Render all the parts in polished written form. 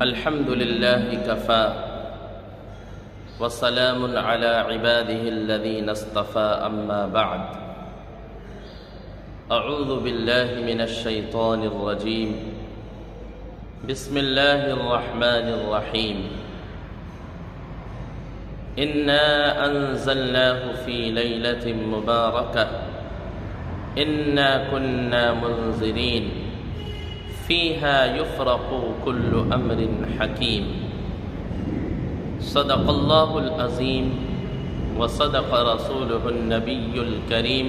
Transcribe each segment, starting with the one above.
الحمد لله كفى وسلام على عباده الذين اصطفى أما بعد أعوذ بالله من الشيطان الرجيم بسم الله الرحمن الرحيم إنا أنزلناه في ليلة مباركة إنا كنا منذرين فيها يفرق كل أمر حكيم صدق الله العظيم وصدق رسوله النبي الكريم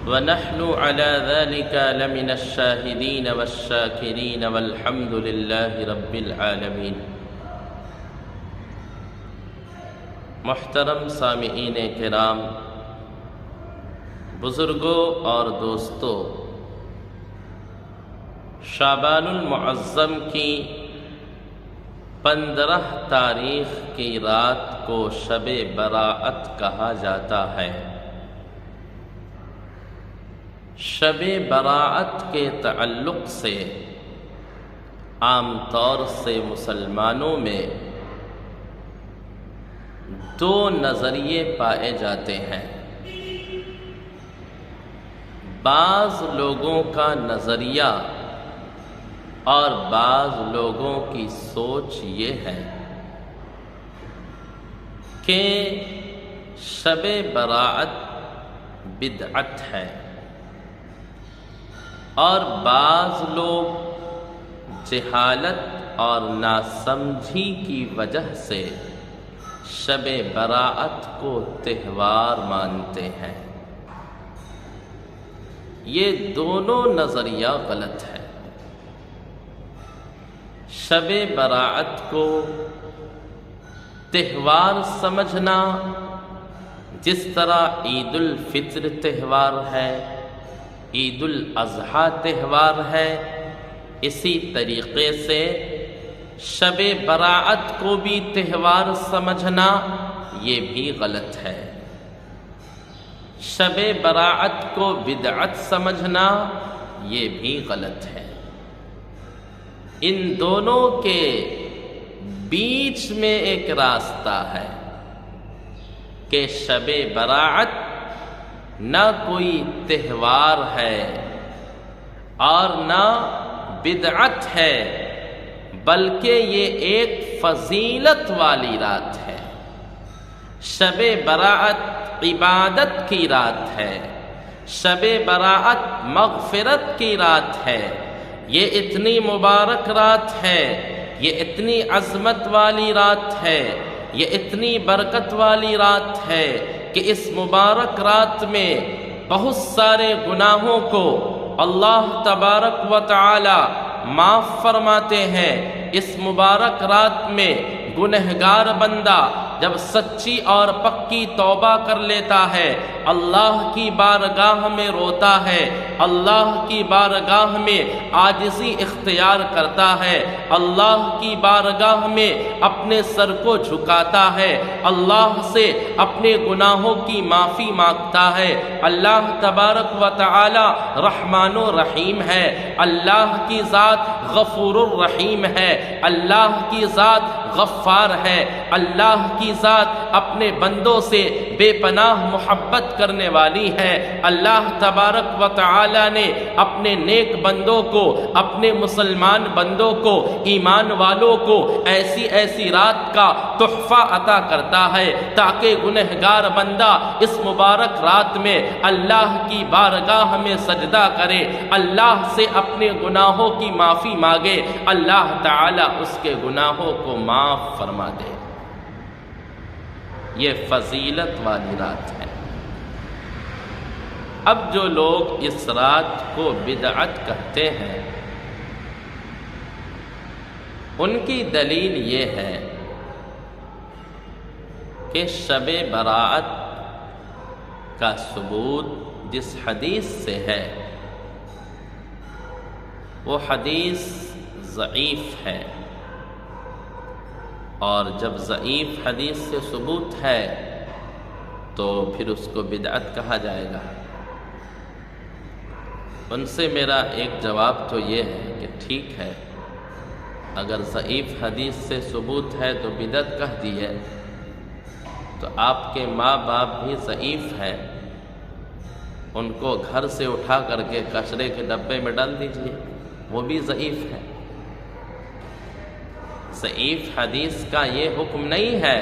ونحن على ذلك لمن الشاهدين والشاكرين والحمد لله رب العالمين۔ محترم سامعین کرام، بزرگوں اور دوستوں، شعبان المعظم کی 15 تاریخ کی رات کو شب براءت کہا جاتا ہے۔ شب براءت کے تعلق سے عام طور سے مسلمانوں میں 2 نظریے پائے جاتے ہیں۔ بعض لوگوں کا نظریہ اور بعض لوگوں کی سوچ یہ ہے کہ شب براءت بدعت ہے، اور بعض لوگ جہالت اور ناسمجھی کی وجہ سے شب براءت کو تہوار مانتے ہیں۔ یہ دونوں نظریہ غلط ہے۔ شب براءت کو تہوار سمجھنا، جس طرح عید الفطر تہوار ہے، عید الاضحیٰ تہوار ہے، اسی طریقے سے شب براءت کو بھی تہوار سمجھنا یہ بھی غلط ہے۔ شب براءت کو بدعت سمجھنا یہ بھی غلط ہے۔ ان دونوں کے بیچ میں ایک راستہ ہے کہ شب براءت نہ کوئی تہوار ہے اور نہ بدعت ہے، بلکہ یہ ایک فضیلت والی رات ہے۔ شب براءت عبادت کی رات ہے، شب براءت مغفرت کی رات ہے۔ یہ اتنی مبارک رات ہے، یہ اتنی عظمت والی رات ہے، یہ اتنی برکت والی رات ہے کہ اس مبارک رات میں بہت سارے گناہوں کو اللہ تبارک و تعالی معاف فرماتے ہیں۔ اس مبارک رات میں گنہگار بندہ جب سچی اور پکی توبہ کر لیتا ہے، اللہ کی بارگاہ میں روتا ہے، اللہ کی بارگاہ میں عاجزی اختیار کرتا ہے، اللہ کی بارگاہ میں اپنے سر کو جھکاتا ہے، اللہ سے اپنے گناہوں کی معافی مانگتا ہے۔ اللہ تبارک و تعالی رحمان و رحیم ہے، اللہ کی ذات غفور الرحیم ہے، اللہ کی ذات غفار ہے، اللہ کی ذات اپنے بندوں سے بے پناہ محبت کرنے والی ہے۔ اللہ تبارک و تعالی نے اپنے نیک بندوں کو، اپنے مسلمان بندوں کو، ایمان والوں کو ایسی رات کا تحفہ عطا کرتا ہے تاکہ گنہگار بندہ اس مبارک رات میں اللہ کی بارگاہ میں سجدہ کرے، اللہ سے اپنے گناہوں کی معافی مانگے، اللہ تعالی اس کے گناہوں کو معاف فرما دے۔ یہ فضیلت والی رات ہے۔ اب جو لوگ اس رات کو بدعت کہتے ہیں، ان کی دلیل یہ ہے کہ شب براءت کا ثبوت جس حدیث سے ہے وہ حدیث ضعیف ہے، اور جب ضعیف حدیث سے ثبوت ہے تو پھر اس کو بدعت کہا جائے گا۔ ان سے میرا ایک جواب تو یہ ہے کہ ٹھیک ہے، اگر ضعیف حدیث سے ثبوت ہے تو بدعت کہہ دیے، تو آپ کے ماں باپ بھی ضعیف ہیں، ان کو گھر سے اٹھا کر کے کچرے کے ڈبے میں ڈال دیجیے، وہ بھی ضعیف ہے۔ ضعیف حدیث کا یہ حکم نہیں ہے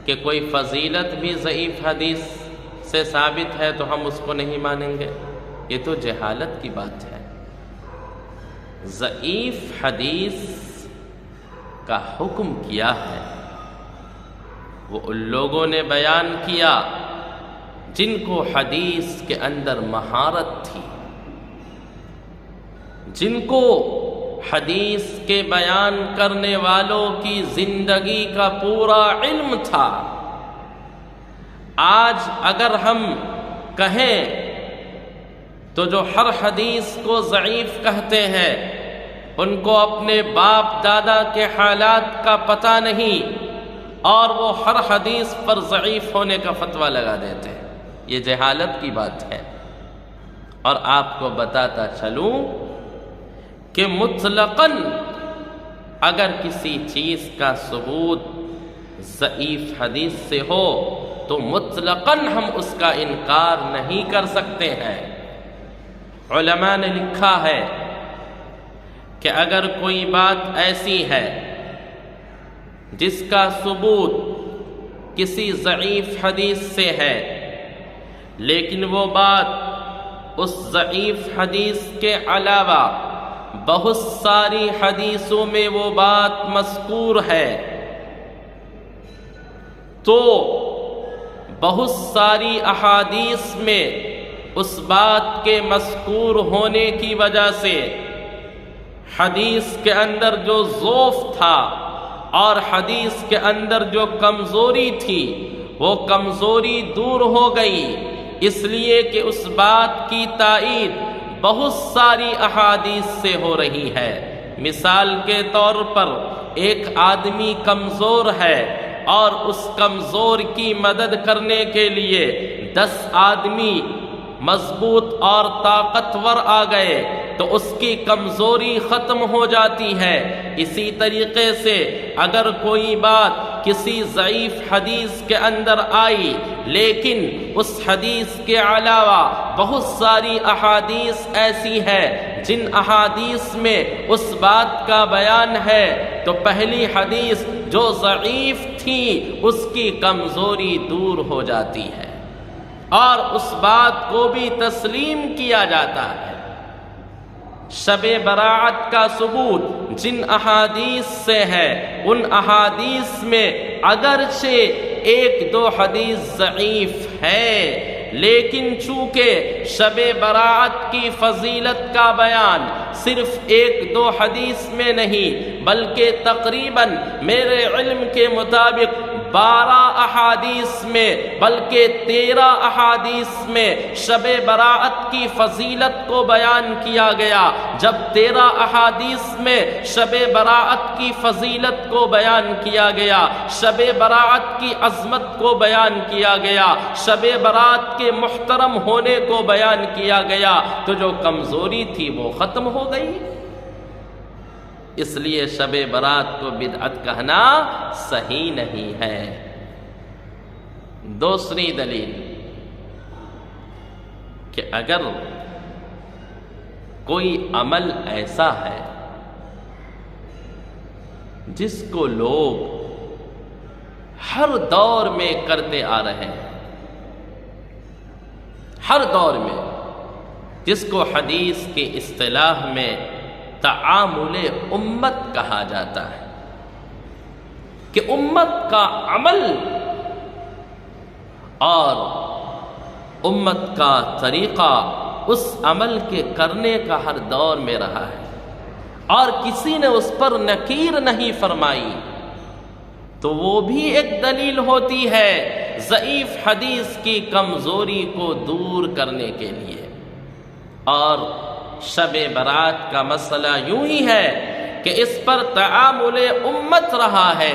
کہ کوئی فضیلت بھی ضعیف حدیث سے ثابت ہے تو ہم اس کو نہیں مانیں گے، یہ تو جہالت کی بات ہے۔ ضعیف حدیث کا حکم کیا ہے وہ ان لوگوں نے بیان کیا جن کو حدیث کے اندر مہارت تھی، جن کو حدیث کے بیان کرنے والوں کی زندگی کا پورا علم تھا۔ آج اگر ہم کہیں تو جو ہر حدیث کو ضعیف کہتے ہیں ان کو اپنے باپ دادا کے حالات کا پتہ نہیں، اور وہ ہر حدیث پر ضعیف ہونے کا فتویٰ لگا دیتے ہیں۔ یہ جہالت کی بات ہے۔ اور آپ کو بتاتا چلوں کہ مطلقاً اگر کسی چیز کا ثبوت ضعیف حدیث سے ہو تو مطلقاً ہم اس کا انکار نہیں کر سکتے ہیں۔ علماء نے لکھا ہے کہ اگر کوئی بات ایسی ہے جس کا ثبوت کسی ضعیف حدیث سے ہے، لیکن وہ بات اس ضعیف حدیث کے علاوہ بہت ساری حدیثوں میں وہ بات مذکور ہے، تو بہت ساری احادیث میں اس بات کے مذکور ہونے کی وجہ سے حدیث کے اندر جو ضعف تھا اور حدیث کے اندر جو کمزوری تھی وہ کمزوری دور ہو گئی، اس لیے کہ اس بات کی تائید بہت ساری احادیث سے ہو رہی ہے۔ مثال کے طور پر ایک آدمی کمزور ہے اور اس کمزور کی مدد کرنے کے لیے 10 آدمی مضبوط اور طاقتور آ گئے تو اس کی کمزوری ختم ہو جاتی ہے۔ اسی طریقے سے اگر کوئی بات کسی ضعیف حدیث کے اندر آئی لیکن اس حدیث کے علاوہ بہت ساری احادیث ایسی ہے جن احادیث میں اس بات کا بیان ہے، تو پہلی حدیث جو ضعیف تھی اس کی کمزوری دور ہو جاتی ہے اور اس بات کو بھی تسلیم کیا جاتا ہے۔ شب برات کا ثبوت جن احادیث سے ہے ان احادیث میں اگرچہ 1-2 حدیث ضعیف ہے، لیکن چونکہ شب برات کی فضیلت کا بیان صرف 1-2 حدیث میں نہیں بلکہ تقریباً میرے علم کے مطابق 12 احادیث میں بلکہ 13 احادیث میں شب برات کی فضیلت کو بیان کیا گیا۔ جب 13 احادیث میں شب برات کی فضیلت کو بیان کیا گیا، شب برات کی عظمت کو بیان کیا گیا، شب برات کے محترم ہونے کو بیان کیا گیا، تو جو کمزوری تھی وہ ختم ہو گئی۔ اس لیے شب برات کو بدعت کہنا صحیح نہیں ہے۔ دوسری دلیل کہ اگر کوئی عمل ایسا ہے جس کو لوگ ہر دور میں کرتے آ رہے ہیں، ہر دور میں، جس کو حدیث کی اصطلاح میں تعامل امت کہا جاتا ہے، کہ امت کا عمل اور امت کا طریقہ اس عمل کے کرنے کا ہر دور میں رہا ہے اور کسی نے اس پر نکیر نہیں فرمائی، تو وہ بھی ایک دلیل ہوتی ہے ضعیف حدیث کی کمزوری کو دور کرنے کے لیے۔ اور شب برات کا مسئلہ یوں ہی ہے کہ اس پر تعامل امت رہا ہے۔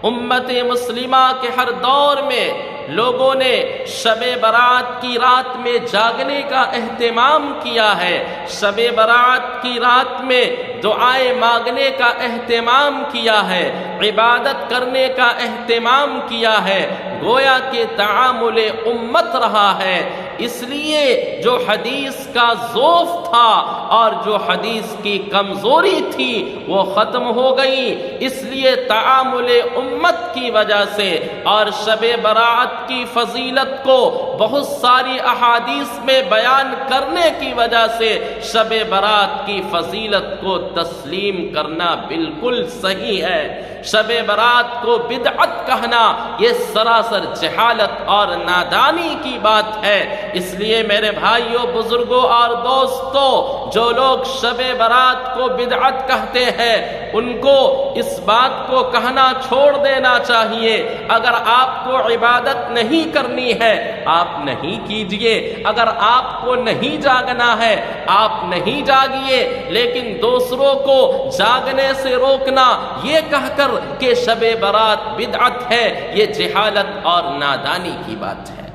امت مسلمہ کے ہر دور میں لوگوں نے شب برات کی رات میں جاگنے کا اہتمام کیا ہے، شب برات کی رات میں دعائیں مانگنے کا اہتمام کیا ہے، عبادت کرنے کا اہتمام کیا ہے، گویا کہ تعامل امت رہا ہے۔ اس لیے جو حدیث کا ضعف تھا اور جو حدیث کی کمزوری تھی وہ ختم ہو گئی۔ اس لیے تعامل امت کی وجہ سے اور شب برات کی فضیلت کو بہت ساری احادیث میں بیان کرنے کی وجہ سے شب برات کی فضیلت کو تسلیم کرنا بالکل صحیح ہے۔ شب برات کو بدعت کہنا یہ سراسر جہالت اور نادانی کی بات ہے۔ اس لیے میرے بھائیوں، بزرگوں اور دوستوں، جو لوگ شب برات کو بدعت کہتے ہیں ان کو اس بات کو کہنا چھوڑ دینا چاہیے۔ اگر آپ کو عبادت نہیں کرنی ہے آپ نہیں کیجئے، اگر آپ کو نہیں جاگنا ہے آپ نہیں جاگیے، لیکن دوسروں کو جاگنے سے روکنا یہ کہہ کر کہ شب برات بدعت ہے، یہ جہالت اور نادانی کی بات ہے۔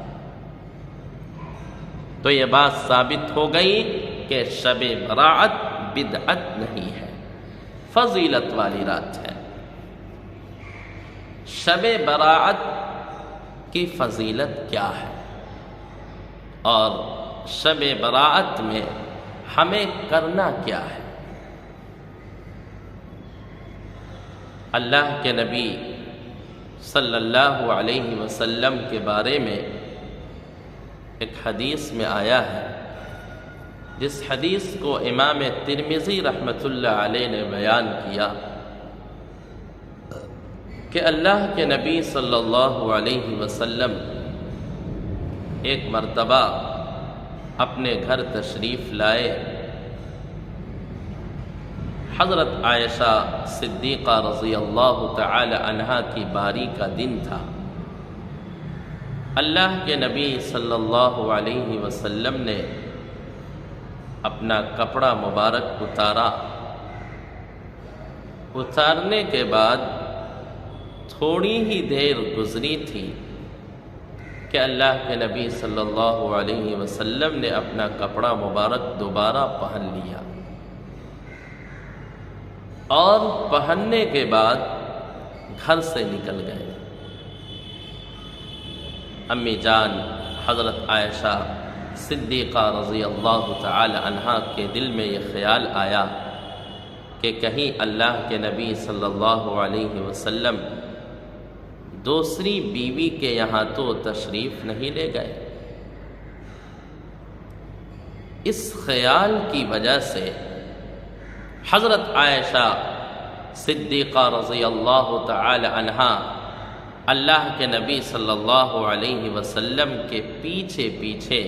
تو یہ بات ثابت ہو گئی کہ شب برات بدعت نہیں ہے، فضیلت والی رات ہے۔ شب برات کی فضیلت کیا ہے اور شب برات میں ہمیں کرنا کیا ہے؟ اللہ کے نبی صلی اللہ علیہ وسلم کے بارے میں ایک حدیث میں آیا ہے، جس حدیث کو امام ترمذی رحمۃ اللہ علیہ نے بیان کیا کہ اللہ کے نبی صلی اللہ علیہ وسلم ایک مرتبہ اپنے گھر تشریف لائے۔ حضرت عائشہ صدیقہ رضی اللہ تعالی عنہا کی باری کا دن تھا۔ اللہ کے نبی صلی اللہ علیہ وسلم نے اپنا کپڑا مبارک اتارا۔ اتارنے کے بعد تھوڑی ہی دیر گزری تھی کہ اللہ کے نبی صلی اللہ علیہ وسلم نے اپنا کپڑا مبارک دوبارہ پہن لیا، اور پہننے کے بعد گھر سے نکل گئے۔ امی جان حضرت عائشہ صدیقہ رضی اللہ تعالی عنہا کے دل میں یہ خیال آیا کہ کہیں اللہ کے نبی صلی اللہ علیہ وسلم دوسری بیوی کے یہاں تو تشریف نہیں لے گئے۔ اس خیال کی وجہ سے حضرت عائشہ صدیقہ رضی اللہ تعالی عنہا اللہ کے نبی صلی اللہ علیہ وسلم کے پیچھے پیچھے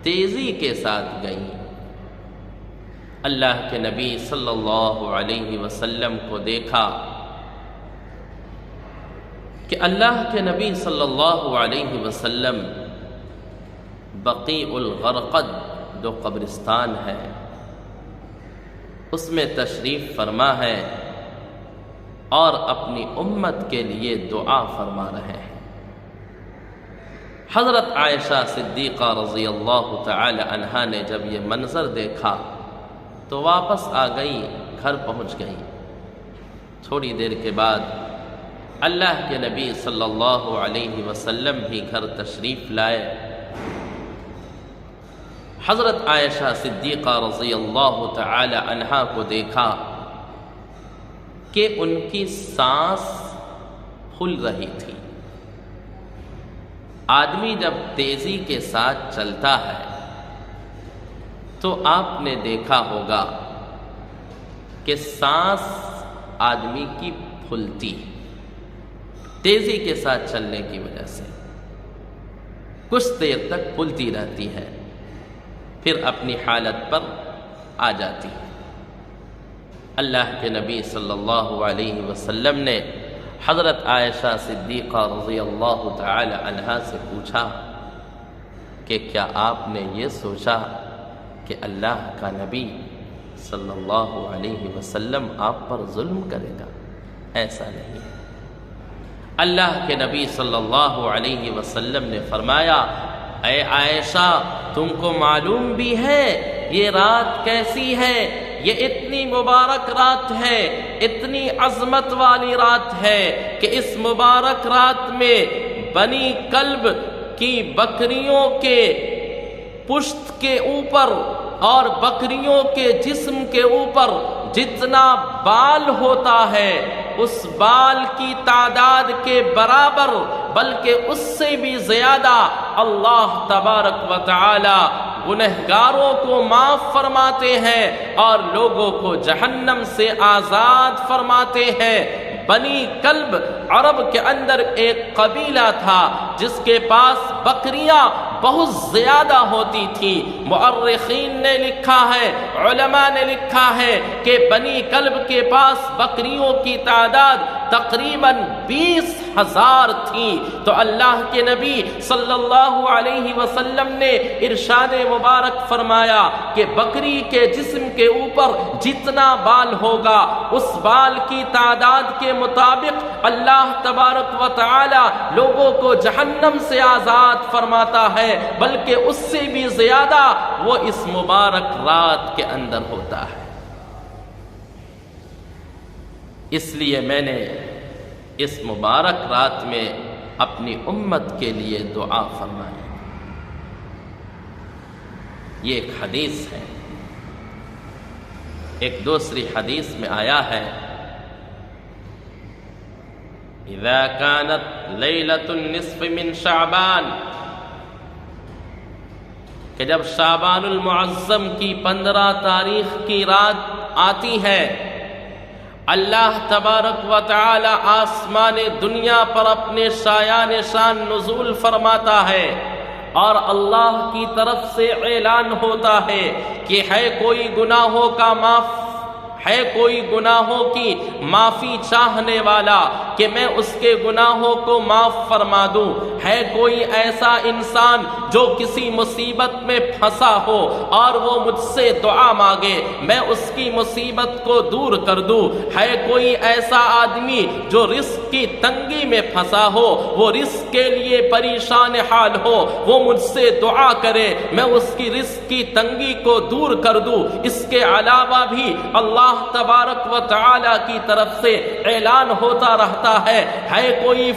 تیزی کے ساتھ گئیں۔ اللہ کے نبی صلی اللہ علیہ وسلم کو دیکھا کہ اللہ کے نبی صلی اللہ علیہ وسلم بقیع الغرقد جو قبرستان ہے اس میں تشریف فرما ہے اور اپنی امت کے لیے دعا فرما رہے ہیں۔ حضرت عائشہ صدیقہ رضی اللہ تعالی عنہا نے جب یہ منظر دیکھا تو واپس آ گئی، گھر پہنچ گئی۔ تھوڑی دیر کے بعد اللہ کے نبی صلی اللہ علیہ وسلم بھی گھر تشریف لائے۔ حضرت عائشہ صدیقہ رضی اللہ تعالی عنہا کو دیکھا کہ ان کی سانس پھول رہی تھی۔ آدمی جب تیزی کے ساتھ چلتا ہے تو آپ نے دیکھا ہوگا کہ سانس آدمی کی پھولتی، تیزی کے ساتھ چلنے کی وجہ سے کچھ دیر تک پھولتی رہتی ہے، پھر اپنی حالت پر آ جاتی ہے۔ اللہ کے نبی صلی اللہ علیہ وسلم نے حضرت عائشہ صدیقہ رضی اللہ تعالی عنہا سے پوچھا کہ کیا آپ نے یہ سوچا کہ اللہ کا نبی صلی اللہ علیہ وسلم آپ پر ظلم کرے گا؟ ایسا نہیں ہے۔ اللہ کے نبی صلی اللہ علیہ وسلم نے فرمایا، اے عائشہ تم کو معلوم بھی ہے یہ رات کیسی ہے یہ اتنی مبارک رات ہے، اتنی عظمت والی رات ہے کہ اس مبارک رات میں بنی کلب کی بکریوں کے پشت کے اوپر اور بکریوں کے جسم کے اوپر جتنا بال ہوتا ہے اس بال کی تعداد کے برابر بلکہ اس سے بھی زیادہ اللہ تبارک و تعالی گنہگاروں کو معاف فرماتے ہیں اور لوگوں کو جہنم سے آزاد فرماتے ہیں۔ بنی کلب عرب کے اندر ایک قبیلہ تھا جس کے پاس بکریاں بہت زیادہ ہوتی تھی۔ مؤرخین نے لکھا ہے، علماء نے لکھا ہے کہ بنی کلب کے پاس بکریوں کی تعداد تقریباً 20,000 تھی۔ تو اللہ کے نبی صلی اللہ علیہ وسلم نے ارشاد مبارک فرمایا کہ بکری کے جسم کے اوپر جتنا بال ہوگا اس بال کی تعداد کے مطابق اللہ تبارک و تعالی لوگوں کو جہنم سے آزاد فرماتا ہے، بلکہ اس سے بھی زیادہ وہ اس مبارک رات کے اندر ہوتا ہے۔ اس لیے میں نے اس مبارک رات میں اپنی امت کے لیے دعا فرمائی۔ یہ ایک حدیث ہے۔ ایک دوسری حدیث میں آیا ہے، اذا كانت لیلۃ النصف من شعبان، کہ جب شعبان المعظم کی 15 تاریخ کی رات آتی ہے، اللہ تبارک و تعالی آسمان دنیا پر اپنے شایان شان نزول فرماتا ہے اور اللہ کی طرف سے اعلان ہوتا ہے کہ ہے کوئی گناہوں کا ہے کوئی گناہوں کی معافی چاہنے والا کہ میں اس کے گناہوں کو معاف فرما دوں، ہے کوئی ایسا انسان جو کسی مصیبت میں پھنسا ہو اور وہ مجھ سے دعا مانگے میں اس کی مصیبت کو دور کر دوں، ہے کوئی ایسا آدمی جو رزق کی تنگی میں پھنسا ہو، وہ رزق کے لیے پریشان حال ہو، وہ مجھ سے دعا کرے میں اس کی رزق کی تنگی کو دور کر دوں۔ اس کے علاوہ بھی اللہ تبارک و تعالی کی طرف سے اعلان ہوتا رہتا ہے کوئی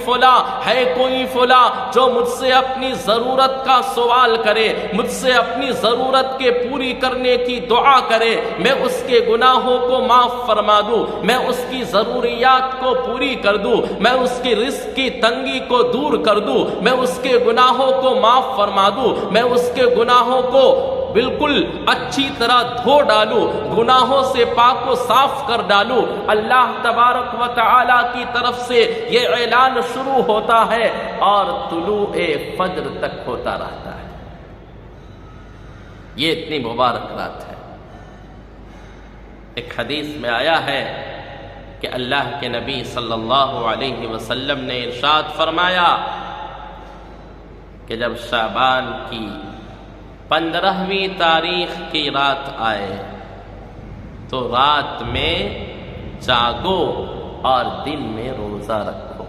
فلاں جو مجھ سے اپنی ضرورت کا سوال کرے، مجھ سے اپنی ضرورت کے پوری کرنے کی دعا کرے، میں اس کے گناہوں کو معاف فرما دوں، میں اس کی ضروریات کو پوری کر دوں، میں اس کی رزق کی تنگی کو دور کر دوں، میں اس کے گناہوں کو معاف فرما دوں، میں اس کے گناہوں کو بالکل اچھی طرح دھو ڈالوں، گناہوں سے پاک و صاف کر ڈالوں۔ اللہ تبارک و تعالی کی طرف سے یہ اعلان شروع ہوتا ہے اور طلوع فجر تک ہوتا رہتا ہے۔ یہ اتنی مبارک رات ہے۔ ایک حدیث میں آیا ہے کہ اللہ کے نبی صلی اللہ علیہ وسلم نے ارشاد فرمایا کہ جب شعبان کی 15ویں تاریخ کی رات آئے تو رات میں جاگو اور دن میں روزہ رکھو،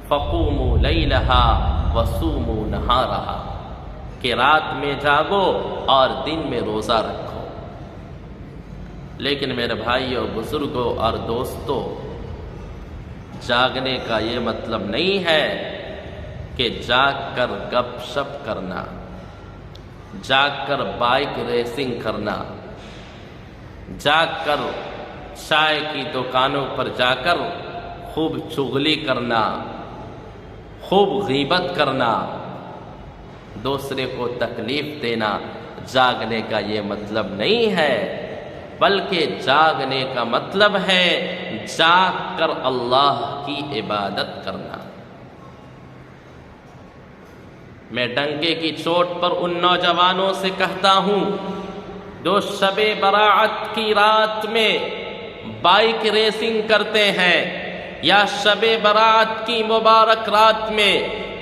فقوموا لیلہا وصوموا نہارہا، کہ رات میں جاگو اور دن میں روزہ رکھو۔ لیکن میرے بھائیوں، بزرگوں اور دوستوں، جاگنے کا یہ مطلب نہیں ہے کہ جاگ کر گپ شپ کرنا، جاگ کر بائک ریسنگ کرنا، جاگ کر چائے کی دکانوں پر جا کر خوب چغلی کرنا، خوب غیبت کرنا، دوسرے کو تکلیف دینا، جاگنے کا یہ مطلب نہیں ہے، بلکہ جاگنے کا مطلب ہے جاگ کر اللہ کی عبادت کرنا۔ میں ڈنکے کی چوٹ پر ان نوجوانوں سے کہتا ہوں جو شب برات کی رات میں بائک ریسنگ کرتے ہیں یا شب برات کی مبارک رات میں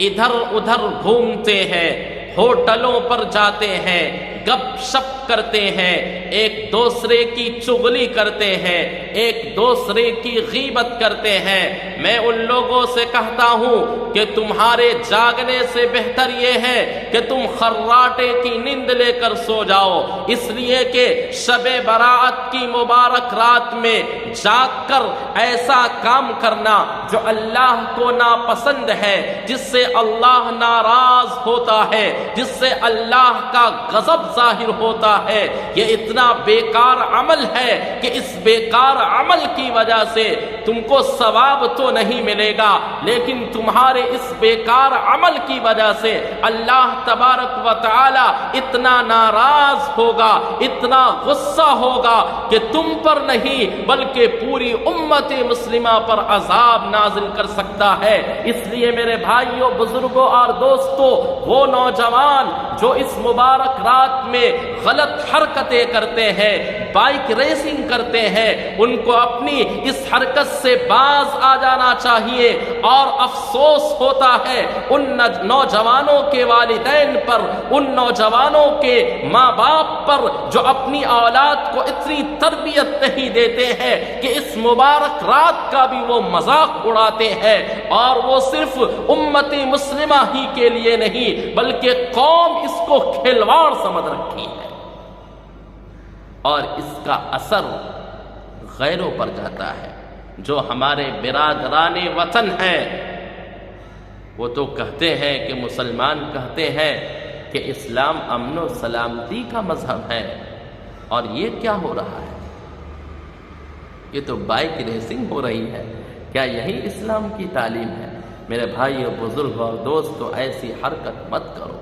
ادھر ادھر گھومتے ہیں، ہوٹلوں پر جاتے ہیں، گپ شپ کرتے ہیں، ایک دوسرے کی چغلی کرتے ہیں، ایک دوسرے کی غیبت کرتے ہیں، میں ان لوگوں سے کہتا ہوں کہ تمہارے جاگنے سے بہتر یہ ہے کہ تم خراٹے کی نیند لے کر سو جاؤ، اس لیے کہ شب برات کی مبارک رات میں جاگ کر ایسا کام کرنا جو اللہ کو ناپسند ہے، جس سے اللہ ناراض ہوتا ہے، جس سے اللہ کا غضب ظاہر ہوتا ہے، یہ اتنا بیکار عمل ہے کہ اس بیکار عمل کی وجہ سے تم کو ثواب تو نہیں ملے گا، لیکن تمہارے اس بیکار عمل کی وجہ سے اللہ تبارک و تعالی اتنا ناراض ہوگا، اتنا غصہ ہوگا کہ تم پر نہیں بلکہ پوری امت مسلمہ پر عذاب نازل کر سکتا ہے۔ اس لیے میرے بھائیوں، بزرگوں اور دوستوں، وہ نوجوان جو اس مبارک رات میں غلط حرکتیں کرتے ہیں، بائک ریسنگ کرتے ہیں، ان کو اپنی اس حرکت سے باز آ جانا چاہیے، اور افسوس ہوتا ہے ان نوجوانوں کے والدین پر، ان نوجوانوں کے ماں باپ پر جو اپنی اولاد کو اتنی تربیت نہیں دیتے ہیں کہ اس مبارک رات کا بھی وہ مذاق اڑاتے ہیں، اور وہ صرف امت مسلمہ ہی کے لیے نہیں بلکہ قوم اس کو کھلواڑ سمجھ رکھی ہے، اور اس کا اثر غیروں پر جاتا ہے۔ جو ہمارے برادران وطن ہیں وہ تو کہتے ہیں کہ مسلمان کہتے ہیں کہ اسلام امن و سلامتی کا مذہب ہے، اور یہ کیا ہو رہا ہے؟ یہ تو بائک ریسنگ ہو رہی ہے، کیا یہی اسلام کی تعلیم ہے؟ میرے بھائیو، بزرگ اور دوستو، ایسی حرکت مت کرو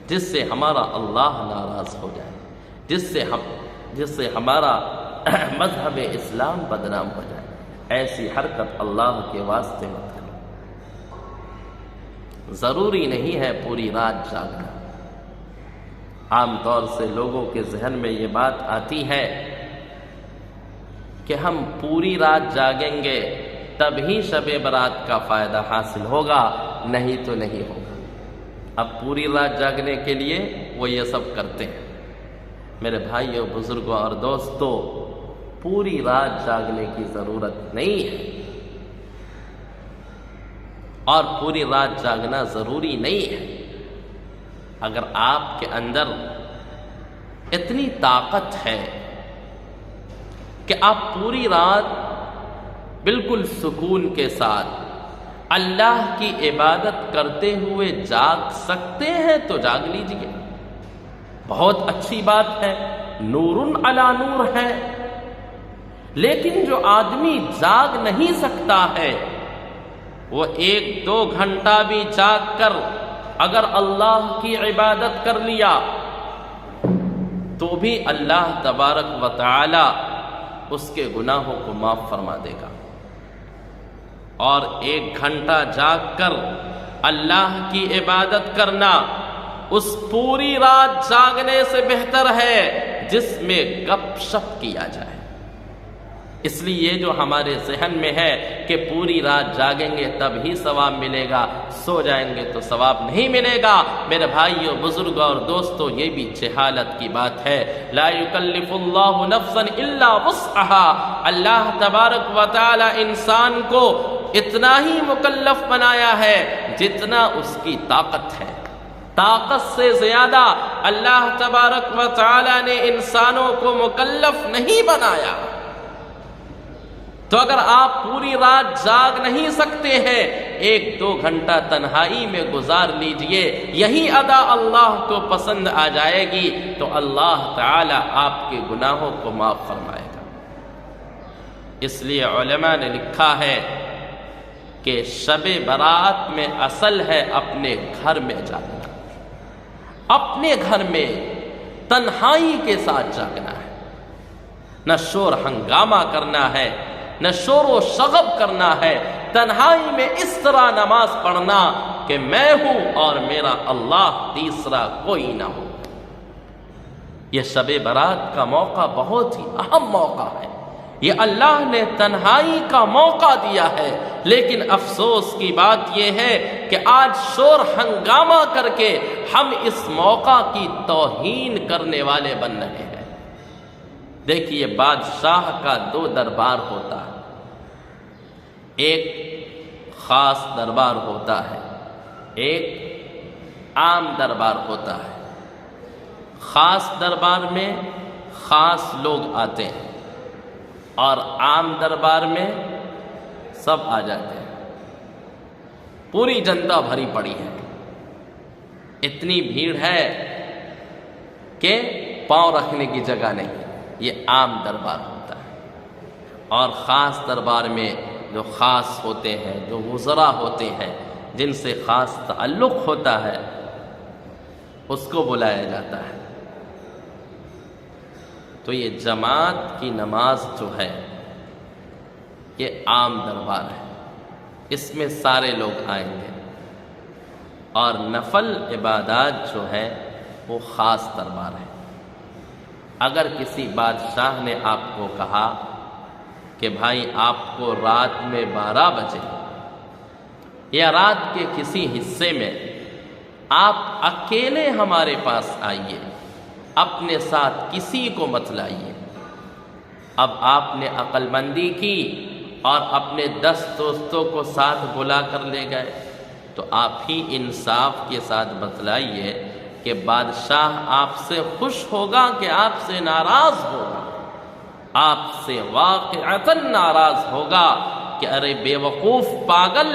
جس سے ہمارا اللہ ناراض ہو جائے، جس سے ہمارا مذہب اسلام بدنام ہو جائے۔ ایسی حرکت اللہ کے واسطے مت کرو۔ ضروری نہیں ہے پوری رات جاگنا۔ عام طور سے لوگوں کے ذہن میں یہ بات آتی ہے کہ ہم پوری رات جاگیں گے تب ہی شب برات کا فائدہ حاصل ہوگا، نہیں تو نہیں ہوگا۔ اب پوری رات جاگنے کے لیے وہ یہ سب کرتے ہیں۔ میرے بھائیوں، بزرگوں اور دوستوں، پوری رات جاگنے کی ضرورت نہیں ہے، اور پوری رات جاگنا ضروری نہیں ہے۔ اگر آپ کے اندر اتنی طاقت ہے کہ آپ پوری رات بالکل سکون کے ساتھ اللہ کی عبادت کرتے ہوئے جاگ سکتے ہیں تو جاگ لیجئے، بہت اچھی بات ہے، نور علی نور ہے۔ لیکن جو آدمی جاگ نہیں سکتا ہے، وہ 1-2 گھنٹہ بھی جاگ کر اگر اللہ کی عبادت کر لیا تو بھی اللہ تبارک و تعالی اس کے گناہوں کو معاف فرما دے گا، اور 1 گھنٹہ جاگ کر اللہ کی عبادت کرنا اس پوری رات جاگنے سے بہتر ہے جس میں گپ شپ کیا جائے۔ اس لیے جو ہمارے ذہن میں ہے کہ پوری رات جاگیں گے تب ہی ثواب ملے گا، سو جائیں گے تو ثواب نہیں ملے گا، میرے بھائیوں، بزرگوں اور دوستوں، یہ بھی جہالت کی بات ہے۔ لا یکلف اللہ نفسا الا وسعها، اللہ تبارک و تعالی انسان کو اتنا ہی مکلف بنایا ہے جتنا اس کی طاقت ہے۔ طاقت سے زیادہ اللہ تبارک و تعالی نے انسانوں کو مکلف نہیں بنایا۔ تو اگر آپ پوری رات جاگ نہیں سکتے ہیں، 1-2 گھنٹہ تنہائی میں گزار لیجئے، یہی ادا اللہ کو پسند آ جائے گی تو اللہ تعالی آپ کے گناہوں کو معاف فرمائے گا۔ اس لیے علماء نے لکھا ہے کہ شب برات میں اصل ہے اپنے گھر میں جاگنا، اپنے گھر میں تنہائی کے ساتھ جاگنا ہے، نہ شور ہنگامہ کرنا ہے، نہ شور و شغب کرنا ہے، تنہائی میں اس طرح نماز پڑھنا کہ میں ہوں اور میرا اللہ، تیسرا کوئی نہ ہو۔ یہ شب برات کا موقع بہت ہی اہم موقع ہے، یہ اللہ نے تنہائی کا موقع دیا ہے، لیکن افسوس کی بات یہ ہے کہ آج شور ہنگامہ کر کے ہم اس موقع کی توہین کرنے والے بن رہے ہیں۔ دیکھیے، بادشاہ کا 2 دربار ہوتا ہے، ایک خاص دربار ہوتا ہے، ایک عام دربار ہوتا ہے۔ خاص دربار میں خاص لوگ آتے ہیں اور عام دربار میں سب آ جاتے ہیں۔ پوری جنتا بھری پڑی ہے، اتنی بھیڑ ہے کہ پاؤں رکھنے کی جگہ نہیں۔ یہ عام دربار ہوتا ہے۔ اور خاص دربار میں جو خاص ہوتے ہیں، جو وزراء ہوتے ہیں، جن سے خاص تعلق ہوتا ہے، اس کو بلایا جاتا ہے۔ تو یہ جماعت کی نماز جو ہے یہ عام دربار ہے، اس میں سارے لوگ آئیں گے۔ اور نفل عبادات جو ہے وہ خاص دربار ہے۔ اگر کسی بادشاہ نے آپ کو کہا کہ بھائی آپ کو رات میں 12 بجے یا رات کے کسی حصے میں آپ اکیلے ہمارے پاس آئیے، اپنے ساتھ کسی کو مت لائیے۔ اب آپ نے عقل مندی کی اور اپنے 10 دوستوں کو ساتھ بلا کر لے گئے، تو آپ ہی انصاف کے ساتھ بتلائیے کہ بادشاہ آپ سے خوش ہوگا کہ آپ سے ناراض ہوگا؟ آپ سے واقعتاً ناراض ہوگا کہ ارے بے وقوف پاگل،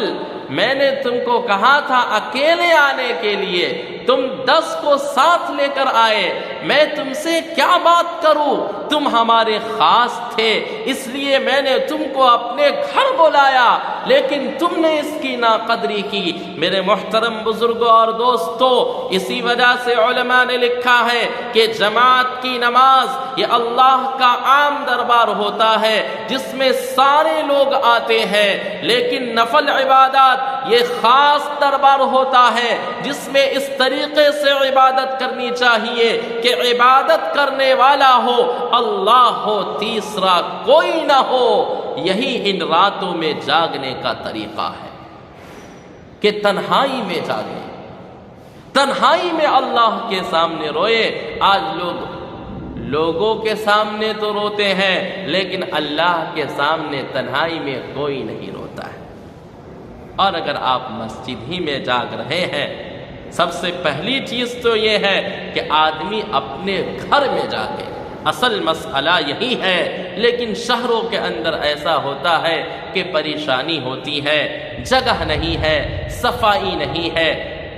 میں نے تم کو کہا تھا اکیلے آنے کے لیے، تم 10 کو ساتھ لے کر آئے، میں تم سے کیا بات کروں؟ تم ہمارے خاص تھے، اس لیے میں نے تم کو اپنے گھر بلایا، لیکن تم نے اس کی ناقدری کی۔ میرے محترم بزرگوں اور دوستوں، اسی وجہ سے علماء نے لکھا ہے کہ جماعت کی نماز یہ اللہ کا عام دربار ہوتا ہے جس میں سارے لوگ آتے ہیں، لیکن نفل عبادات یہ خاص دربار ہوتا ہے جس میں اس طریقے سے عبادت کرنی چاہیے کہ عبادت کرنے والا ہو اللہ ہو، تیسرا کوئی نہ ہو۔ یہی ان راتوں میں جاگنے کا طریقہ ہے کہ تنہائی میں جاگیں، تنہائی میں اللہ کے سامنے روئے۔ آج لوگوں کے سامنے تو روتے ہیں، لیکن اللہ کے سامنے تنہائی میں کوئی نہیں روتا ہے۔ اور اگر آپ مسجد ہی میں جاگ رہے ہیں، سب سے پہلی چیز تو یہ ہے کہ آدمی اپنے گھر میں جاگے، اصل مسئلہ یہی ہے۔ لیکن شہروں کے اندر ایسا ہوتا ہے کہ پریشانی ہوتی ہے، جگہ نہیں ہے، صفائی نہیں ہے،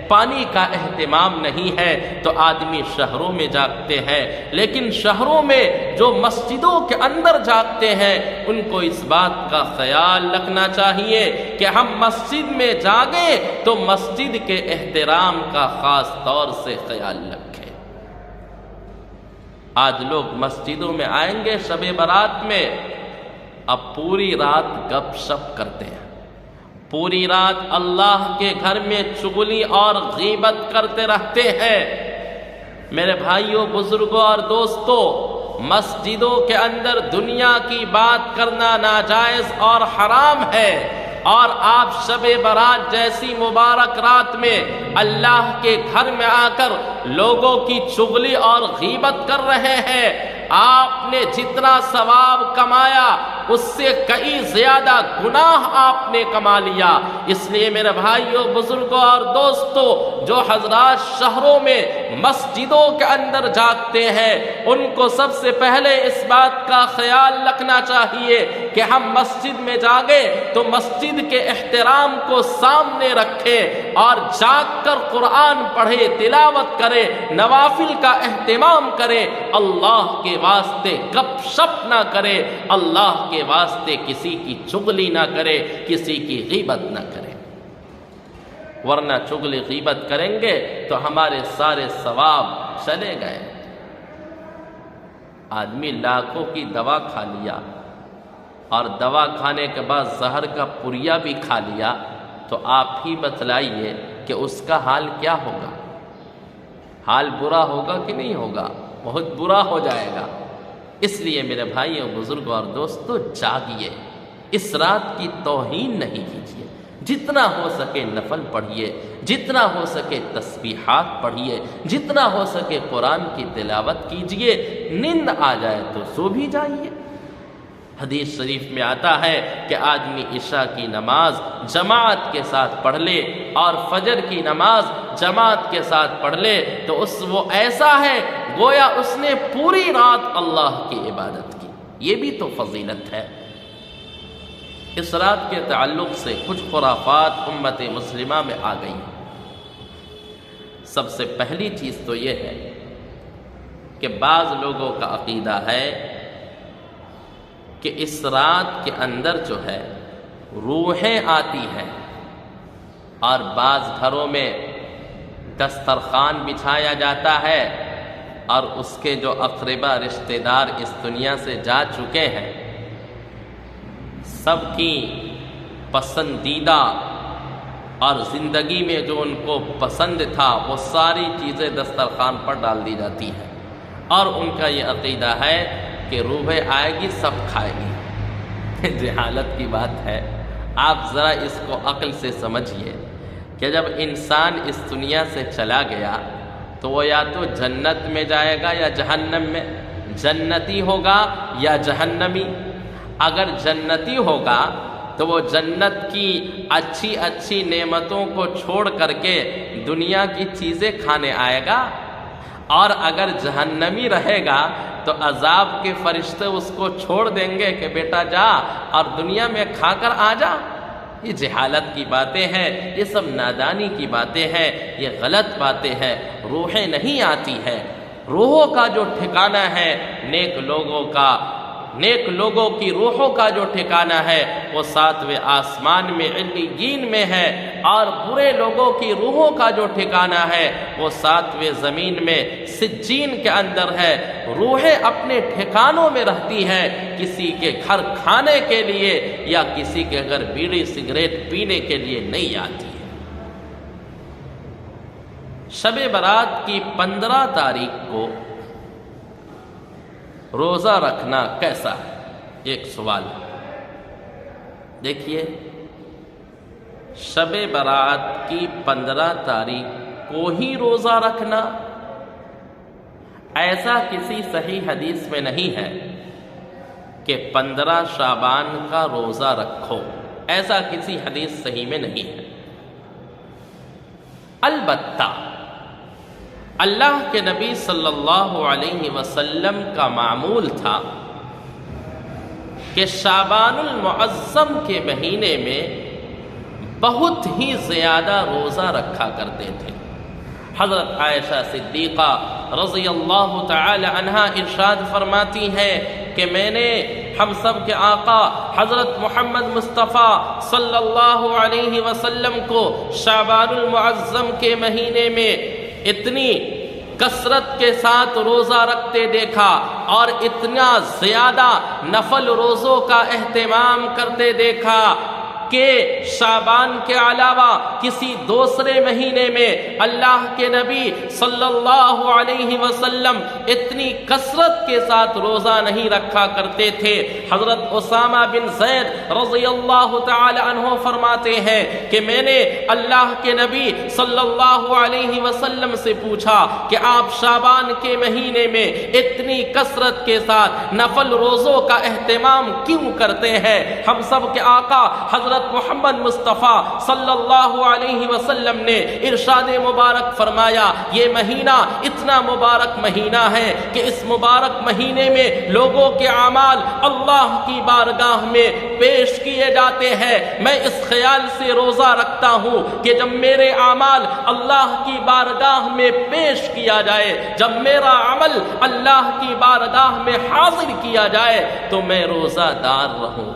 پانی کا اہتمام نہیں ہے، تو آدمی شہروں میں جاگتے ہیں۔ لیکن شہروں میں جو مسجدوں کے اندر جاگتے ہیں ان کو اس بات کا خیال رکھنا چاہیے کہ ہم مسجد میں جاگیں تو مسجد کے احترام کا خاص طور سے خیال رکھیں۔ آج لوگ مسجدوں میں آئیں گے شب برات میں، اب پوری رات گپ شپ کرتے ہیں، پوری رات اللہ کے گھر میں چغلی اور غیبت کرتے رہتے ہیں۔ میرے بھائیوں، بزرگوں اور دوستوں، مسجدوں کے اندر دنیا کی بات کرنا ناجائز اور حرام ہے، اور آپ شب برات جیسی مبارک رات میں اللہ کے گھر میں آ کر لوگوں کی چغلی اور غیبت کر رہے ہیں۔ آپ نے جتنا ثواب کمایا اس سے کئی زیادہ گناہ آپ نے کما لیا۔ اس لیے میرے بھائیوں، بزرگوں اور دوستوں، جو حضرات شہروں میں مسجدوں کے اندر جاگتے ہیں ان کو سب سے پہلے اس بات کا خیال رکھنا چاہیے کہ ہم مسجد میں جاگیں تو مسجد کے احترام کو سامنے رکھیں اور جاگ کر قرآن پڑھے، تلاوت کرے، نوافل کا اہتمام کرے، اللہ کے واسطے گپ شپ نہ کرے، اللہ کے واسطے کسی کی چغلی نہ کرے، کسی کی غیبت نہ کرے، ورنہ چغلی غیبت کریں گے تو ہمارے سارے ثواب چلے گئے۔ آدمی لاکھوں کی دوا کھا لیا اور دوا کھانے کے بعد زہر کا پوریا بھی کھا لیا، تو آپ ہی بتلائیے کہ اس کا حال کیا ہوگا؟ حال برا ہوگا کہ نہیں ہوگا؟ بہت برا ہو جائے گا۔ اس لیے میرے بھائیوں، بزرگوں اور دوستوں، جاگیے، اس رات کی توہین نہیں کیجیے، جتنا ہو سکے نفل پڑھیے، جتنا ہو سکے تسبیحات پڑھیے، جتنا ہو سکے قرآن کی تلاوت کیجیے، نیند آ جائے تو سو بھی جائیے، حدیث شریف میں آتا ہے کہ آدمی عشاء کی نماز جماعت کے ساتھ پڑھ لے اور فجر کی نماز جماعت کے ساتھ پڑھ لے تو وہ ایسا ہے گویا اس نے پوری رات اللہ کی عبادت کی۔ یہ بھی تو فضیلت ہے۔ اس رات کے تعلق سے کچھ خرافات امت مسلمہ میں آ گئی ہیں۔ سب سے پہلی چیز تو یہ ہے کہ بعض لوگوں کا عقیدہ ہے کہ اس رات کے اندر جو ہے روحیں آتی ہیں، اور بعض گھروں میں دسترخوان بچھایا جاتا ہے اور اس کے جو اقربا رشتہ دار اس دنیا سے جا چکے ہیں سب کی پسندیدہ اور زندگی میں جو ان کو پسند تھا وہ ساری چیزیں دسترخوان پر ڈال دی جاتی ہیں، اور ان کا یہ عقیدہ ہے کہ روحیں آئے گی سب کھائے گی۔ جہالت کی بات ہے۔ آپ ذرا اس کو عقل سے سمجھیے کہ جب انسان اس دنیا سے چلا گیا تو وہ یا تو جنت میں جائے گا یا جہنم میں، جنتی ہوگا یا جہنمی۔ اگر جنتی ہوگا تو وہ جنت کی اچھی اچھی نعمتوں کو چھوڑ کر کے دنیا کی چیزیں کھانے آئے گا، اور اگر جہنمی رہے گا تو عذاب کے فرشتے اس کو چھوڑ دیں گے کہ بیٹا جا اور دنیا میں کھا کر آ جا۔ یہ جہالت کی باتیں ہیں، یہ سب نادانی کی باتیں ہیں، یہ غلط باتیں ہیں۔ روحیں نہیں آتی ہیں۔ روحوں کا جو ٹھکانہ ہے نیک لوگوں کی روحوں کا جو ٹھکانہ ہے وہ 7ویں آسمان میں علیین میں ہے، اور برے لوگوں کی روحوں کا جو ٹھکانہ ہے وہ 7ویں زمین میں سجین کے اندر ہے۔ روحیں اپنے ٹھکانوں میں رہتی ہیں، کسی کے گھر کھانے کے لیے یا کسی کے گھر بیڑی سگریٹ پینے کے لیے نہیں آتی ہے۔ شب برات کی 15 تاریخ کو روزہ رکھنا کیسا ہے؟ ایک سوال۔ دیکھیے، شب برات کی 15 تاریخ کو ہی روزہ رکھنا ایسا کسی صحیح حدیث میں نہیں ہے کہ 15 شعبان کا روزہ رکھو، ایسا کسی حدیث صحیح میں نہیں ہے۔ البتہ اللہ کے نبی صلی اللہ علیہ وسلم کا معمول تھا کہ شعبان المعظم کے مہینے میں بہت ہی زیادہ روزہ رکھا کرتے تھے۔ حضرت عائشہ صدیقہ رضی اللہ تعالی عنہا ارشاد فرماتی ہیں کہ میں نے ہم سب کے آقا حضرت محمد مصطفیٰ صلی اللہ علیہ وسلم کو شعبان المعظم کے مہینے میں اتنی کثرت کے ساتھ روزہ رکھتے دیکھا اور اتنا زیادہ نفل روزوں کا اہتمام کرتے دیکھا کہ شعبان کے علاوہ کسی دوسرے مہینے میں اللہ کے نبی صلی اللہ علیہ وسلم اتنی کثرت کے ساتھ روزہ نہیں رکھا کرتے تھے۔ حضرت اسامہ بن زید رضی اللہ تعالی عنہ فرماتے ہیں کہ میں نے اللہ کے نبی صلی اللہ علیہ وسلم سے پوچھا کہ آپ شعبان کے مہینے میں اتنی کثرت کے ساتھ نفل روزوں کا اہتمام کیوں کرتے ہیں؟ ہم سب کے آقا حضرت محمد مصطفیٰ صلی اللہ علیہ وسلم نے ارشاد مبارک فرمایا، یہ مہینہ اتنا مبارک مہینہ ہے کہ اس مبارک مہینے میں لوگوں کے اعمال اللہ کی بارگاہ میں پیش کیے جاتے ہیں۔ میں اس خیال سے روزہ رکھتا ہوں کہ جب میرے اعمال اللہ کی بارگاہ میں پیش کیا جائے، جب میرا عمل اللہ کی بارگاہ میں حاضر کیا جائے تو میں روزہ دار رہوں،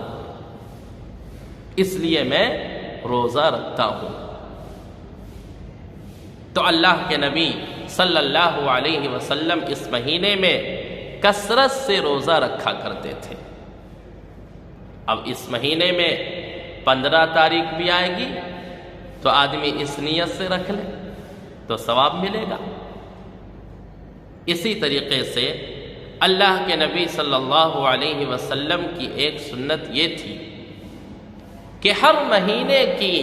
اس لیے میں روزہ رکھتا ہوں۔ تو اللہ کے نبی صلی اللہ علیہ وسلم اس مہینے میں کثرت سے روزہ رکھا کرتے تھے۔ اب اس مہینے میں 15 تاریخ بھی آئے گی تو آدمی اس نیت سے رکھ لے تو ثواب ملے گا۔ اسی طریقے سے اللہ کے نبی صلی اللہ علیہ وسلم کی ایک سنت یہ تھی کہ ہر مہینے کی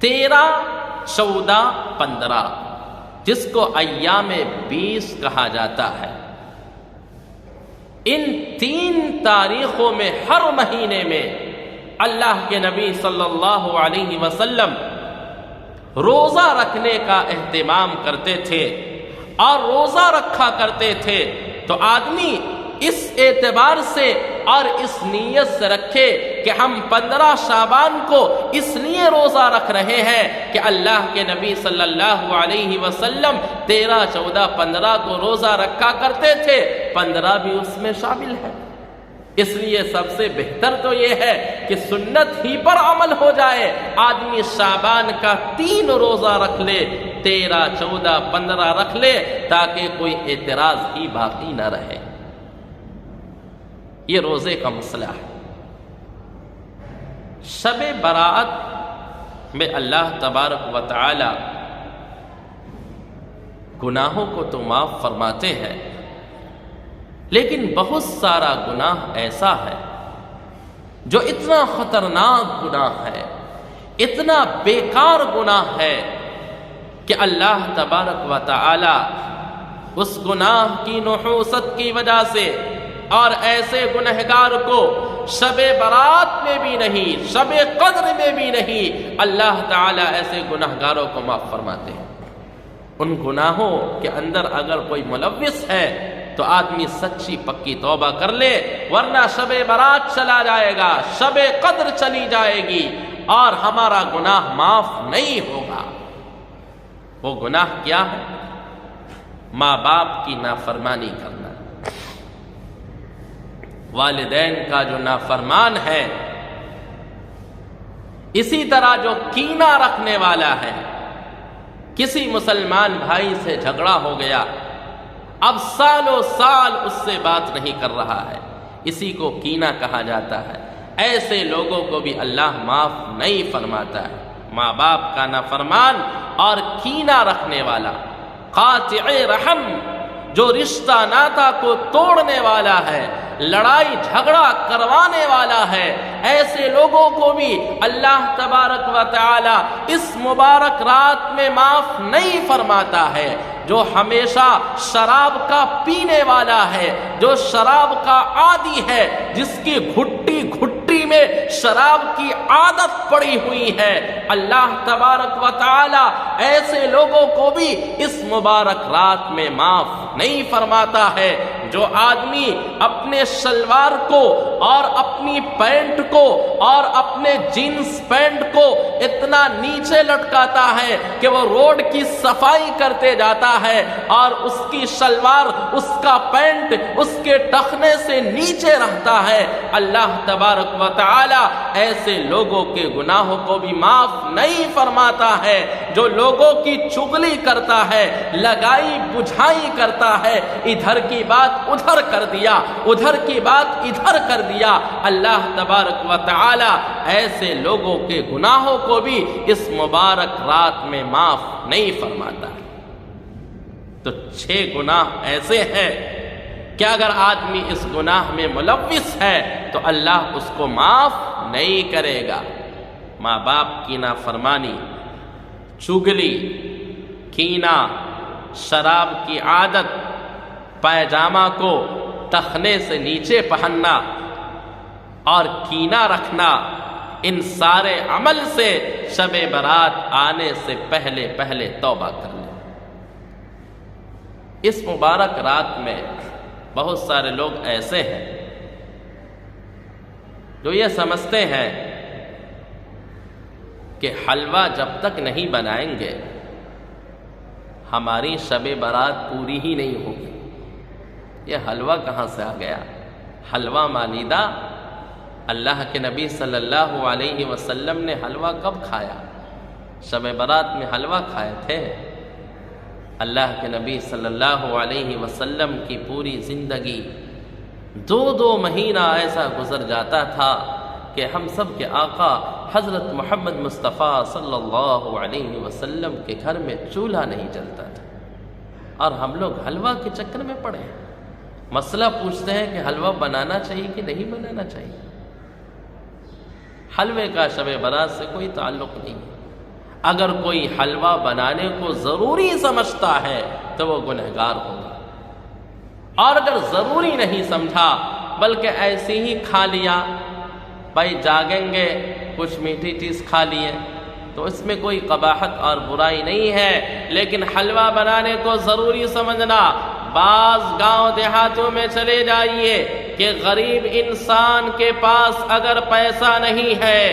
13، 14، 15 جس کو ایام 20 کہا جاتا ہے، ان 3 تاریخوں میں ہر مہینے میں اللہ کے نبی صلی اللہ علیہ وسلم روزہ رکھنے کا اہتمام کرتے تھے اور روزہ رکھا کرتے تھے، تو آدمی اس اعتبار سے اور اس نیت سے رکھے کہ ہم 15 شعبان کو اس لیے روزہ رکھ رہے ہیں کہ اللہ کے نبی صلی اللہ علیہ وسلم 13، 14، 15 کو روزہ رکھا کرتے تھے، 15 بھی اس میں شامل ہے۔ اس لیے سب سے بہتر تو یہ ہے کہ سنت ہی پر عمل ہو جائے، آدمی شعبان کا 3 روزہ رکھ لے، 13، 14، 15 رکھ لے، تاکہ کوئی اعتراض ہی باقی نہ رہے۔ یہ روزے کا مسئلہ ہے۔ شب برات میں اللہ تبارک و تعالی گناہوں کو تو معاف فرماتے ہیں، لیکن بہت سارا گناہ ایسا ہے جو اتنا خطرناک گناہ ہے، اتنا بیکار گناہ ہے کہ اللہ تبارک و تعالی اس گناہ کی نحوست کی وجہ سے اور ایسے گنہگار کو شب برات میں بھی نہیں، شب قدر میں بھی نہیں، اللہ تعالیٰ ایسے گنہگاروں کو معاف فرماتے ہیں۔ ان گناہوں کے اندر اگر کوئی ملوث ہے تو آدمی سچی پکی توبہ کر لے، ورنہ شب برات چلا جائے گا، شب قدر چلی جائے گی اور ہمارا گناہ معاف نہیں ہوگا۔ وہ گناہ کیا ہے؟ ماں باپ کی نافرمانی کرنا، والدین کا جو نافرمان ہے، اسی طرح جو کینہ رکھنے والا ہے، کسی مسلمان بھائی سے جھگڑا ہو گیا، اب سالوں سال اس سے بات نہیں کر رہا ہے، اسی کو کینہ کہا جاتا ہے۔ ایسے لوگوں کو بھی اللہ معاف نہیں فرماتا ہے۔ ماں باپ کا نافرمان اور کینہ رکھنے والا، قاطع رحم، جو رشتہ ناتا کو توڑنے والا ہے، لڑائی جھگڑا کروانے والا ہے، ایسے لوگوں کو بھی اللہ تبارک و تعالی اس مبارک رات میں معاف نہیں فرماتا ہے۔ جو ہمیشہ شراب کا پینے والا ہے، جو شراب کا عادی ہے، جس کی گھٹی گھٹی میں شراب کی عادت پڑی ہوئی ہے، اللہ تبارک و تعالی ایسے لوگوں کو بھی اس مبارک رات میں معاف نہیں فرماتا ہے۔ جو آدمی اپنے شلوار کو اور اپنی پینٹ کو اور اپنے جینس پینٹ کو اتنا نیچے لٹکاتا ہے کہ وہ روڈ کی صفائی کرتے جاتا ہے اور اس کی شلوار، اس کا پینٹ اس کے ٹخنے سے نیچے رہتا ہے، اللہ تبارک و تعالی ایسے لوگوں کے گناہوں کو بھی معاف نہیں فرماتا ہے۔ جو لوگوں کی چغلی کرتا ہے، لگائی بجھائی کرتا ہے، ادھر کی بات ادھر کر دیا، ادھر کی بات ادھر کر دیا، اللہ تبارک و تعالی ایسے لوگوں کے گناہوں کو بھی اس مبارک رات میں معاف نہیں فرماتا ہے۔ تو 6 گناہ ایسے ہیں کہ اگر آدمی اس گناہ میں ملوث ہے تو اللہ اس کو معاف نہیں کرے گا۔ ماں باپ کی نافرمانی، چغلی، کینہ، شراب کی عادت، پائجامہ کو ٹخنے سے نیچے پہننا اور کینہ رکھنا، ان سارے عمل سے شب برات آنے سے پہلے پہلے توبہ کر لیں۔ اس مبارک رات میں بہت سارے لوگ ایسے ہیں جو یہ سمجھتے ہیں کہ حلوہ جب تک نہیں بنائیں گے ہماری شب برات پوری ہی نہیں ہوگی۔ یہ حلوہ کہاں سے آ گیا؟ حلوہ مالیدہ، اللہ کے نبی صلی اللہ علیہ وسلم نے حلوہ کب کھایا؟ شب برات میں حلوہ کھائے تھے؟ اللہ کے نبی صلی اللہ علیہ وسلم کی پوری زندگی 2 مہینہ ایسا گزر جاتا تھا کہ ہم سب کے آقا حضرت محمد مصطفیٰ صلی اللہ علیہ وسلم کے گھر میں چولہا نہیں جلتا تھا، اور ہم لوگ حلوہ کے چکر میں پڑے ہیں۔ مسئلہ پوچھتے ہیں کہ حلوہ بنانا چاہیے کہ نہیں بنانا چاہیے۔ حلوے کا شب برات سے کوئی تعلق نہیں ہے۔ اگر کوئی حلوہ بنانے کو ضروری سمجھتا ہے تو وہ گنہگار ہوگا، اور اگر ضروری نہیں سمجھا، بلکہ ایسے ہی کھا لیا، بھائی جاگیں گے کچھ میٹھی چیز کھا لیے تو اس میں کوئی قباحت اور برائی نہیں ہے، لیکن حلوہ بنانے کو ضروری سمجھنا۔ بعض گاؤں دیہاتوں میں چلے جائیے کہ غریب انسان کے پاس اگر پیسہ نہیں ہے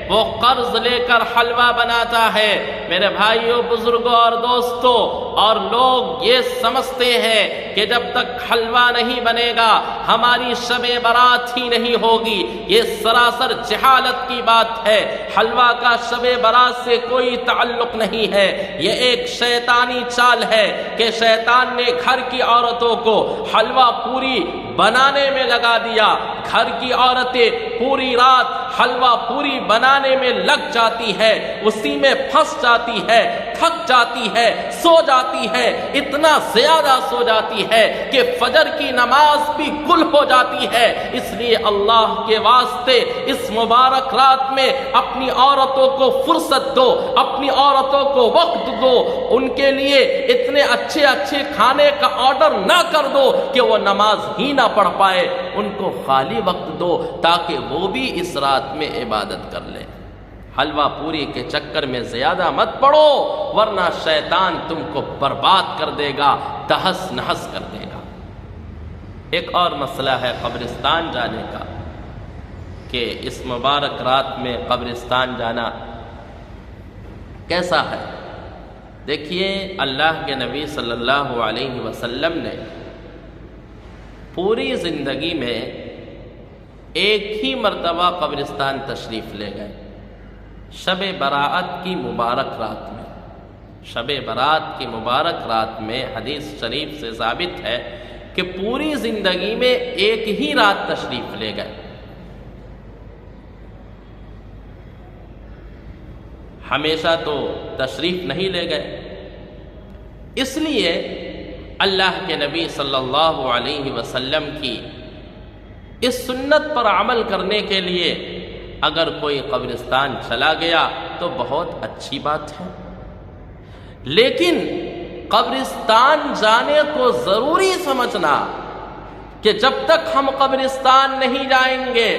وہ قرض لے کر حلوہ بناتا ہے۔ میرے بھائیوں، بزرگوں اور دوستوں، اور لوگ یہ سمجھتے ہیں کہ جب تک حلوہ نہیں بنے گا ہماری شب برات ہی نہیں ہوگی۔ یہ سراسر جہالت کی بات ہے۔ حلوہ کا شب برات سے کوئی تعلق نہیں ہے۔ یہ ایک شیطانی چال ہے کہ شیطان نے گھر کی عورتوں کو حلوہ پوری بنانے میں لگا دیا۔ گھر کی عورتیں پوری رات حلوہ پوری بنانے میں لگ جاتی ہے، اسی میں پھنس جاتی ہے، تھک جاتی ہے، سو جاتی ہے، اتنا زیادہ سو جاتی ہے کہ فجر کی نماز بھی گل ہو جاتی ہے۔ اس لیے اللہ کے واسطے اس مبارک رات میں اپنی عورتوں کو فرصت دو، اپنی عورتوں کو وقت دو، ان کے لیے اتنے اچھے اچھے کھانے کا آرڈر نہ کر دو کہ وہ نماز ہی نہ پڑھ پائے، ان کو خالی وقت دو تاکہ وہ بھی اس رات میں عبادت کر لیں۔ حلوہ پوری کے چکر میں زیادہ مت پڑو ورنہ شیطان تم کو برباد کر دے گا، تہس نہس کر دے گا۔ ایک اور مسئلہ ہے قبرستان جانے کا، کہ اس مبارک رات میں قبرستان جانا کیسا ہے؟ دیکھیے، اللہ کے نبی صلی اللہ علیہ وسلم نے پوری زندگی میں ایک ہی مرتبہ قبرستان تشریف لے گئے، شب برات کی مبارک رات میں۔ شب برات کی مبارک رات میں حدیث شریف سے ثابت ہے کہ پوری زندگی میں ایک ہی رات تشریف لے گئے، ہمیشہ تو تشریف نہیں لے گئے۔ اس لیے اللہ کے نبی صلی اللہ علیہ وسلم کی اس سنت پر عمل کرنے کے لیے اگر کوئی قبرستان چلا گیا تو بہت اچھی بات ہے، لیکن قبرستان جانے کو ضروری سمجھنا کہ جب تک ہم قبرستان نہیں جائیں گے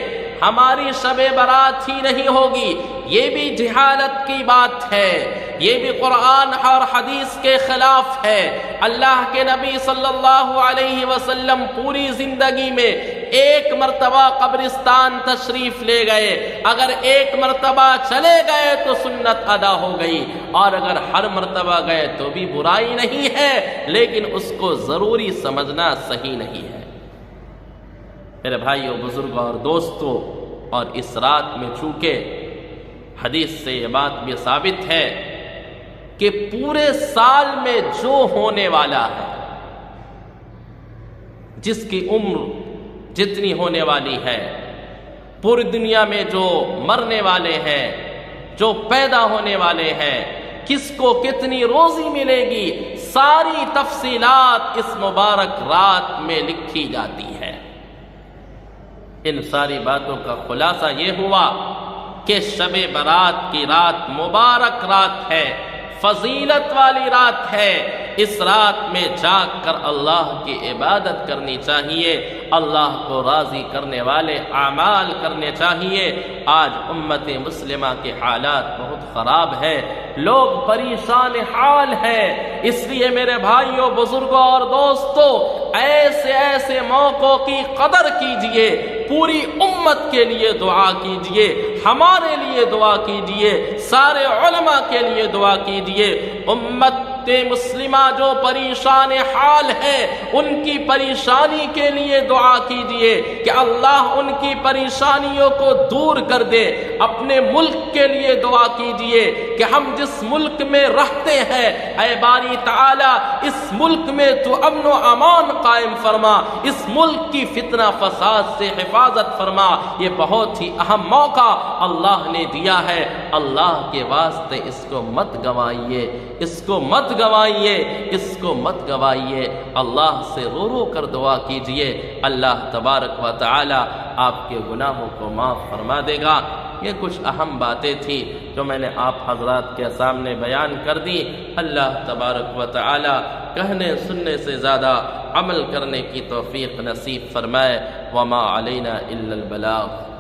ہماری شب برات ہی نہیں ہوگی، یہ بھی جہالت کی بات ہے، یہ بھی قرآن اور حدیث کے خلاف ہے۔ اللہ کے نبی صلی اللہ علیہ وسلم پوری زندگی میں ایک مرتبہ قبرستان تشریف لے گئے، اگر ایک مرتبہ چلے گئے تو سنت ادا ہو گئی، اور اگر ہر مرتبہ گئے تو بھی برائی نہیں ہے، لیکن اس کو ضروری سمجھنا صحیح نہیں ہے۔ میرے بھائیوں، بزرگوں اور دوستوں، اور اس رات میں چونکہ حدیث سے یہ بات بھی ثابت ہے کہ پورے سال میں جو ہونے والا ہے، جس کی عمر جتنی ہونے والی ہے، پوری دنیا میں جو مرنے والے ہیں، جو پیدا ہونے والے ہیں، کس کو کتنی روزی ملے گی، ساری تفصیلات اس مبارک رات میں لکھی جاتی ہے۔ ان ساری باتوں کا خلاصہ یہ ہوا کہ شب برات کی رات مبارک رات ہے، فضیلت والی رات ہے۔ اس رات میں جاگ کر اللہ کی عبادت کرنی چاہیے، اللہ کو راضی کرنے والے اعمال کرنے چاہیے۔ آج امت مسلمہ کے حالات بہت خراب ہیں، لوگ پریشان حال ہیں، اس لیے میرے بھائیوں، بزرگوں اور دوستوں، ایسے ایسے موقعوں کی قدر کیجئے، پوری امت کے لیے دعا کیجئے، ہمارے لیے دعا کیجئے، سارے علماء کے لیے دعا کیجئے۔ امت مسلمہ جو پریشان حال ہے ان کی پریشانی کے لیے دعا کیجئے کہ اللہ ان کی پریشانیوں کو دور کر دے۔ اپنے ملک کے لیے دعا کیجئے کہ ہم جس ملک میں رہتے ہیں، اے باری تعالی اس ملک میں تو امن و امان قائم فرما، اس ملک کی فتنہ فساد سے حفاظت فرما۔ یہ بہت ہی اہم موقع اللہ نے دیا ہے، اللہ کے واسطے اس کو مت گوائیے، اس کو مت گوائیے، اس کو مت گوائیے۔ اللہ سے رو رو کر دعا کیجئے، اللہ تبارک و تعالی آپ کے گناہوں کو معاف فرما دے گا۔ یہ کچھ اہم باتیں تھیں جو میں نے آپ حضرات کے سامنے بیان کر دی۔ اللہ تبارک و تعالی کہنے سننے سے زیادہ عمل کرنے کی توفیق نصیب فرمائے۔ وما علینا الا البلاغ.